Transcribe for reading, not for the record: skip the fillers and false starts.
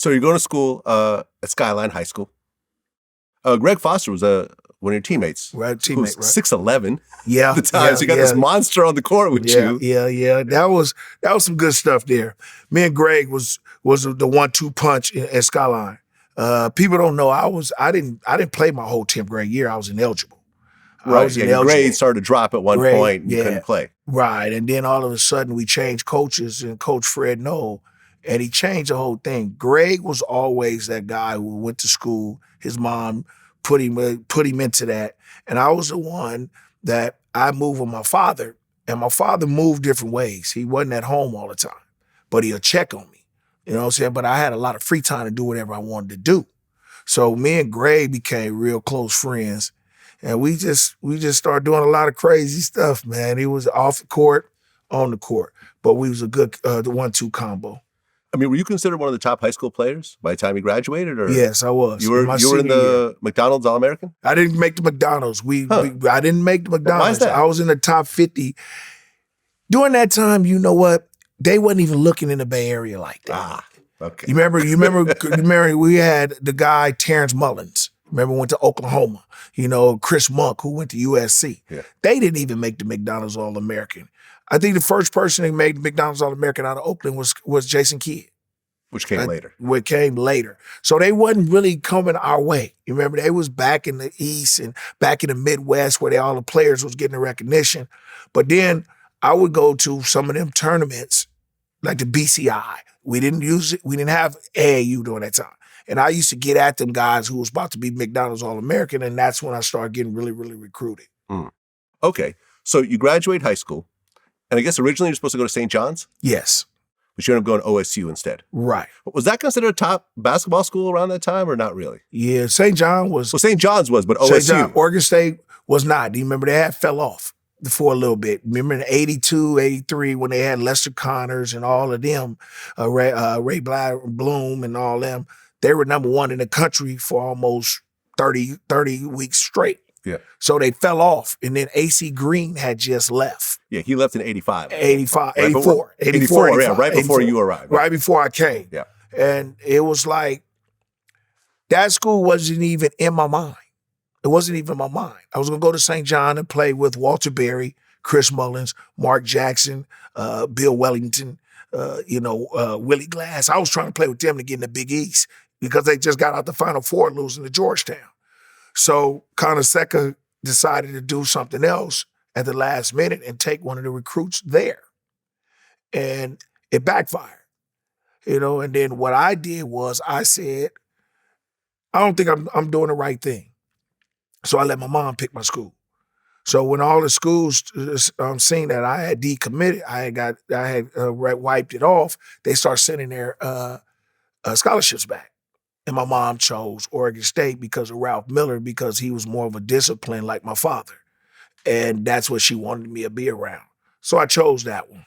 So you're going to school at Skyline High School. Greg Foster was one of your teammates. Right, teammate, right? 6'11". Yeah, at the time. So you got this monster on the court with you. Yeah. That was some good stuff there. Me and Greg was the 1-2 punch at Skyline. People don't know I didn't play my whole 10th grade year. I was ineligible. Right. Your grades started to drop at one point and you couldn't play. Right. And then all of a sudden we changed coaches and Coach Fred Knoll, and he changed the whole thing. Greg was always that guy who went to school. His mom put him into that. And I was the one that I moved with my father, and my father moved different ways. He wasn't at home all the time, but he'll check on me. You know what I'm saying? But I had a lot of free time to do whatever I wanted to do. So me and Greg became real close friends. And we just started doing a lot of crazy stuff, man. He was off the court, on the court. But we was a good the 1-2 combo. I mean, were you considered one of the top high school players by the time you graduated? Or yes, I was. You were in the McDonald's All-American? I didn't make the McDonald's. I didn't make the McDonald's. Why is that? I was in the top 50. During that time, you know what? They wasn't even looking in the Bay Area like that. Ah, okay. You remember we had the guy Terrence Mullins. Remember, went to Oklahoma. You know, Chris Monk, who went to USC. Yeah. They didn't even make the McDonald's All-American. I think the first person that made the McDonald's All-American out of Oakland was Jason Kidd. Which came later. Which came later. So they wasn't really coming our way. You remember, they was back in the East and back in the Midwest where all the players was getting the recognition. But then I would go to some of them tournaments, like the BCI. We didn't use it. We didn't have AAU during that time. And I used to get at them guys who was about to be McDonald's All-American, and that's when I started getting really, really recruited. Okay. So you graduate high school, and I guess originally you're supposed to go to St. John's? Yes. But you ended up going to OSU instead. Right. Was that considered a top basketball school around that time or not really? Yeah, St. John was. Well, St. John's was, but OSU. St. John, Oregon State was not. Do you remember they had fell off for a little bit? Remember in 82, 83 when they had Lester Connors and all of them, Ray Bloom and all them. They were number one in the country for almost 30 weeks straight. Yeah. So they fell off. And then AC Green had just left. Yeah, he left in 85. 84. Yeah, right before you arrived. Right before I came. Yeah. And it was like, that school wasn't even in my mind. It wasn't even in my mind. I was going to go to St. John and play with Walter Berry, Chris Mullins, Mark Jackson, Bill Wellington, Willie Glass. I was trying to play with them to get in the Big East because they just got out the Final Four losing to Georgetown. So Conaseca decided to do something else at the last minute and take one of the recruits there. And it backfired, and then what I did was I said, I don't think I'm doing the right thing. So I let my mom pick my school. So when all the schools seen that I had decommitted, I had wiped it off, they start sending their scholarships back. And my mom chose Oregon State because of Ralph Miller, because he was more of a discipline like my father. And that's what she wanted me to be around. So I chose that one.